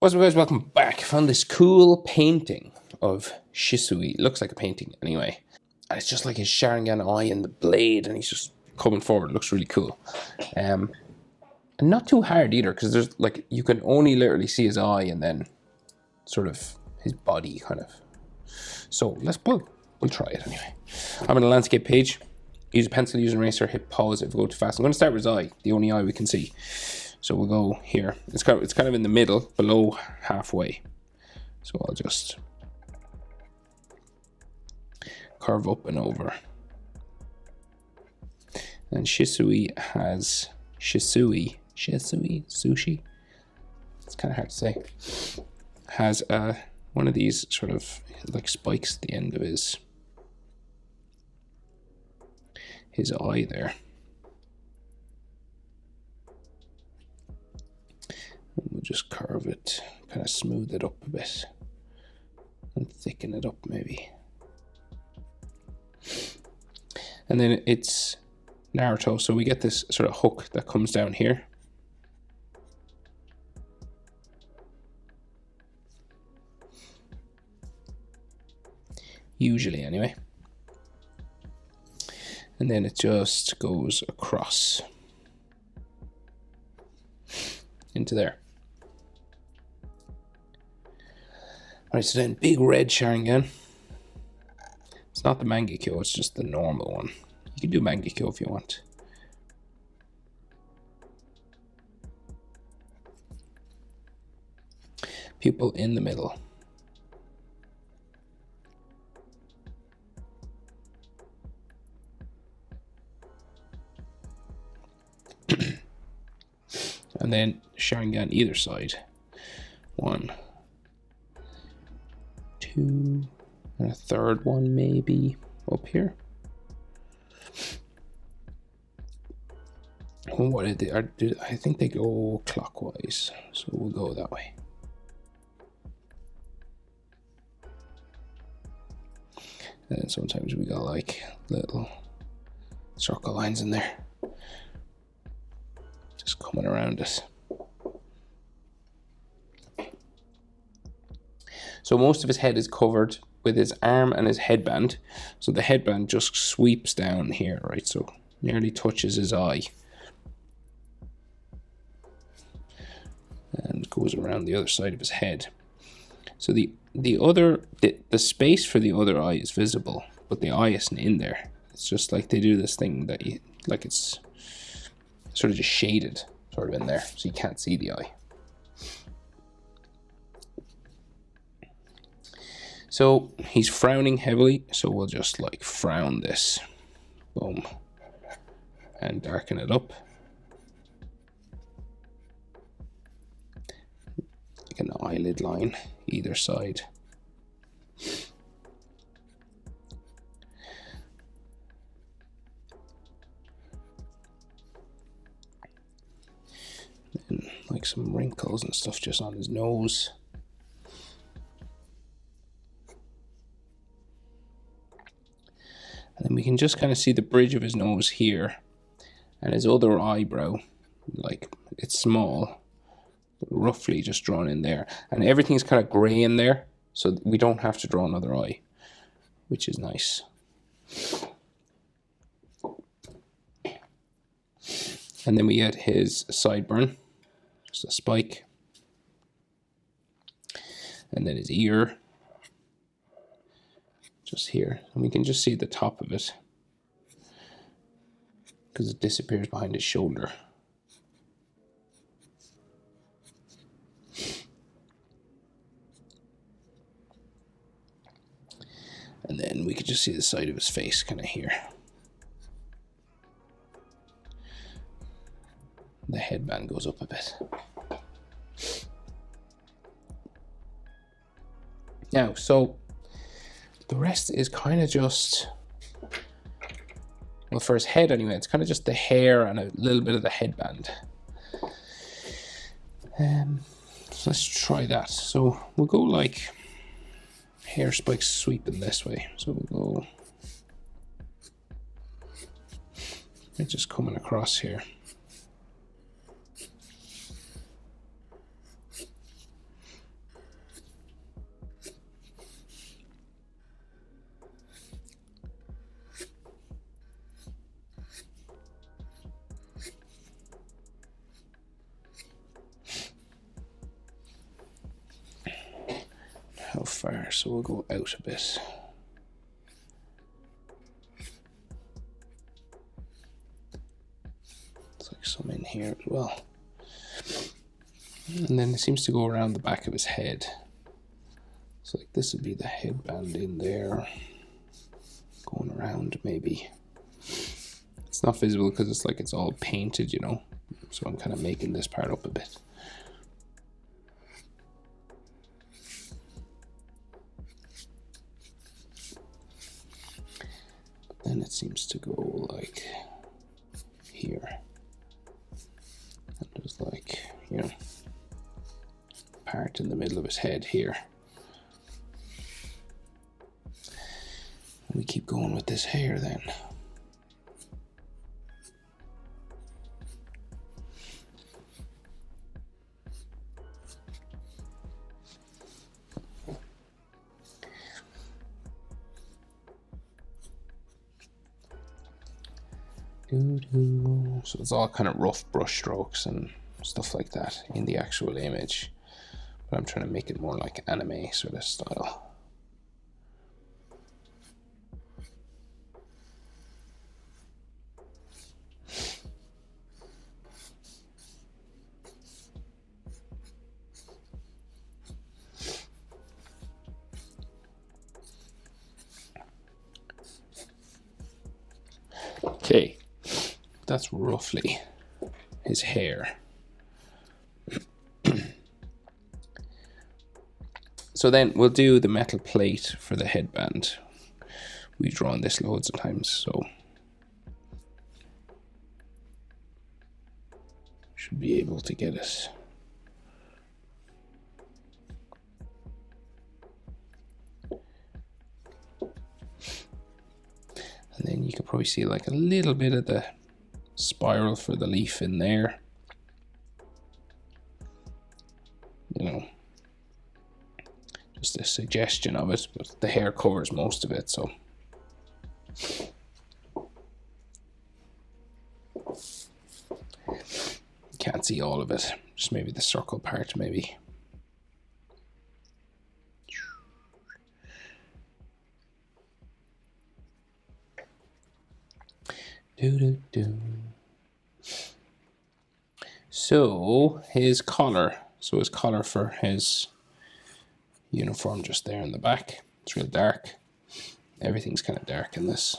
What's up, guys? Welcome back. Found this cool painting of Shisui. It looks like a painting anyway. And it's just like his Sharingan eye and the blade, and he's just coming forward. It looks really cool. And not too hard either, because there's like, you can only literally see his eye and then sort of his body kind of. So we'll try it anyway. I'm on the landscape page. Use a pencil, use an eraser, hit pause if we go too fast. I'm going to start with his eye, the only eye we can see. So we'll go here. It's kind of in the middle, below halfway. So I'll just carve up and over. And Shisui has sushi. It's kind of hard to say. Has one of these sort of like spikes at the end of his eye there. We'll just carve it, kind of smooth it up a bit and thicken it up maybe. And then it's Naruto, so we get this sort of hook that comes down here. Usually anyway. And then it just goes across into there. Alright, so then big red Sharingan. It's not the Mangekyo, it's just the normal one. You can do Mangekyo if you want. Pupil in the middle. And then Sharingan either side. 1, 2, and a third one maybe up here. And what did they? I think they go clockwise, so we'll go that way. And then sometimes we got like little circle lines in there. Just coming around it. So most of his head is covered with his arm and his headband. So the headband just sweeps down here, right? So nearly touches his eye. And goes around the other side of his head. So the space for the other eye is visible, but the eye isn't in there. It's just like they do this thing that like it's sort of just shaded sort of in there, so you can't see the eye. So he's frowning heavily, so we'll just like frown this. Boom. And darken it up. Like an eyelid line either side. And like some wrinkles and stuff just on his nose. And then we can just kind of see the bridge of his nose here. And his other eyebrow, like it's small, roughly just drawn in there. And everything's kind of grey in there, so we don't have to draw another eye, which is nice. And then we get his sideburn, just a spike. And then his ear, just here. And we can just see the top of it, because it disappears behind his shoulder. And then we could just see the side of his face kind of here. The headband goes up a bit. Now, so the rest is kind of just, well, for his head anyway, it's kind of just the hair and a little bit of the headband. So let's try that. So we'll go like hair spikes sweeping this way. So we'll go, it's just coming across here. how far, so we'll go out a bit. It's like some in here as well. And then it seems to go around the back of his head. So like this would be the headband in there, going around maybe. It's not visible because it's like it's all painted, you know. So I'm kind of making this part up a bit. But then it seems to go like here. And there's like, you know, part in the middle of his head here. And we keep going with this hair then. So it's all kind of rough brush strokes and stuff like that in the actual image. But I'm trying to make it more like anime sort of style. Okay, that's roughly his hair. So then we'll do the metal plate for the headband. We've drawn this loads of times, so should be able to get it. And then you can probably see like a little bit of the spiral for the leaf in there. You know, just a suggestion of it, but the hair covers most of it, so. Can't see all of it, just maybe the circle part, maybe. So his collar. So his collar for his uniform just there in the back. It's real dark. Everything's kind of dark in this.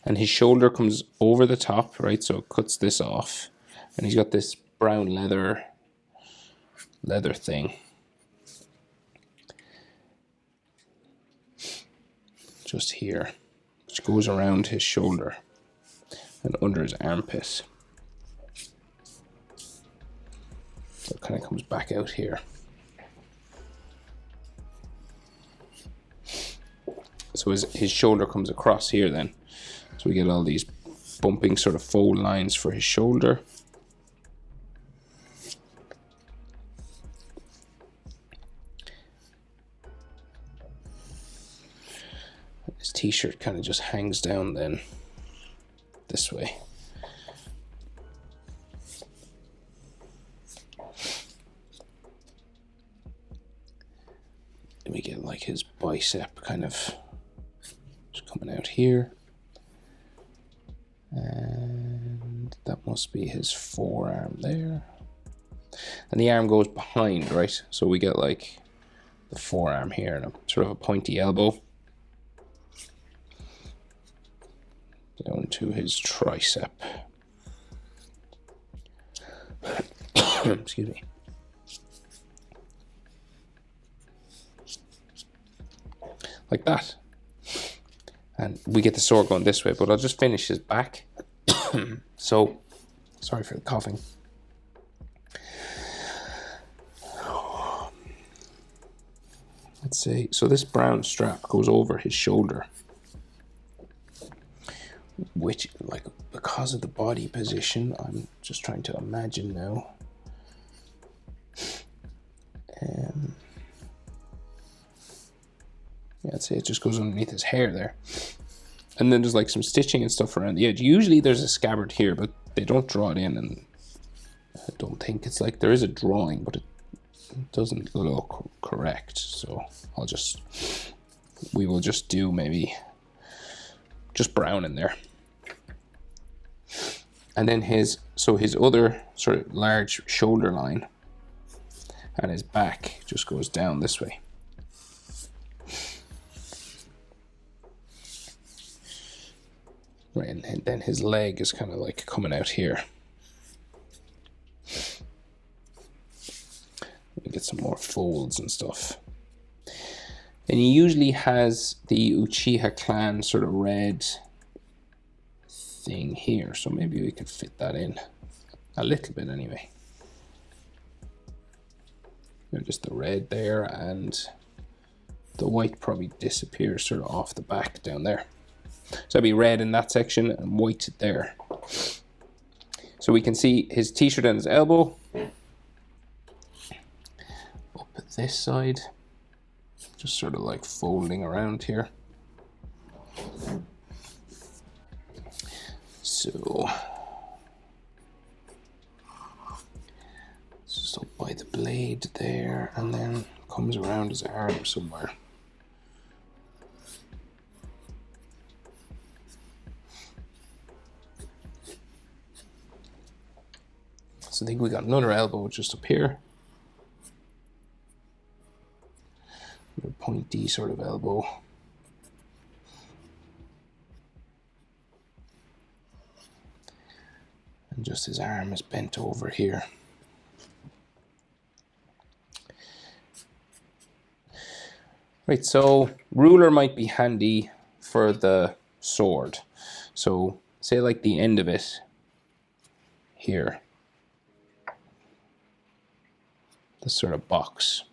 And his shoulder comes over the top, right? So it cuts this off. And he's got this brown leather thing. Just here. Which goes around his shoulder and under his armpit. So it kind of comes back out here. So his shoulder comes across here then. So we get all these bumping sort of fold lines for his shoulder. His t-shirt kind of just hangs down then this way. And we get like his bicep kind of just coming out here. And that must be his forearm there. And the arm goes behind, right? So we get like the forearm here and a sort of a pointy elbow. Down to his tricep. Excuse me. Like that. And we get the sword going this way, but I'll just finish his back. So, sorry for the coughing. Let's see. So this brown strap goes over his shoulder. Which, like, because of the body position, I'm just trying to imagine now. Yeah, I'd say it just goes underneath his hair there. And then there's like some stitching and stuff around the edge. Usually there's a scabbard here, but they don't draw it in, and I don't think it's like there is a drawing, but doesn't look correct, so we will just do maybe just brown in there. And then his other sort of large shoulder line and his back just goes down this way. Right, and then his leg is kind of like coming out here. We get some more folds and stuff. And he usually has the Uchiha clan sort of red thing here, so maybe we could fit that in a little bit anyway. Just the red there, and the white probably disappears sort of off the back down there. So it'd be red in that section and white there. So we can see his t-shirt and his elbow. Up at this side, just sort of like folding around here. So it's just up by the blade there, and then comes around his arm somewhere. So I think we got another elbow just up here. A pointy sort of elbow. And just his arm is bent over here. Right, so ruler might be handy for the sword. So say like the end of it here. This sort of box.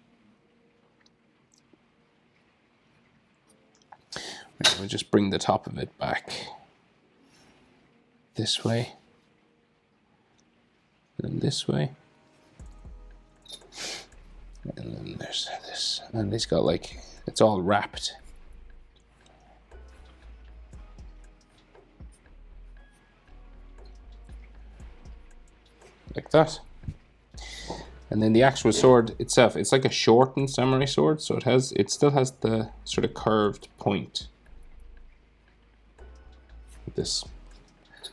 Right, we'll just bring the top of it back this way. And this way. And then there's this. And it's got like, it's all wrapped. Like that. And then the actual sword itself, it's like a shortened samurai sword, so it still has the sort of curved point. Like this.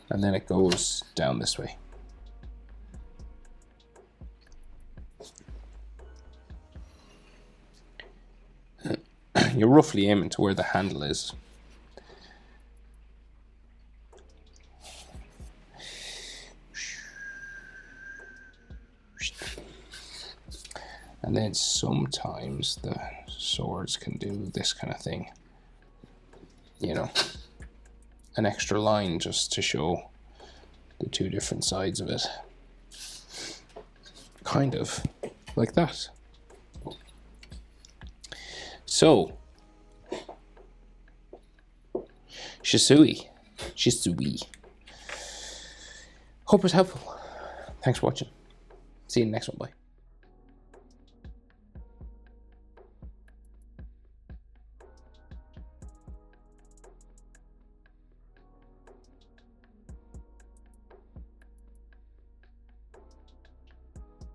And then it goes down this way. You're roughly aiming to where the handle is. And then sometimes the swords can do this kind of thing. You know, an extra line just to show the two different sides of it. Kind of like that. So, Shisui. Hope it's helpful. Thanks for watching. See you in the next one. Bye.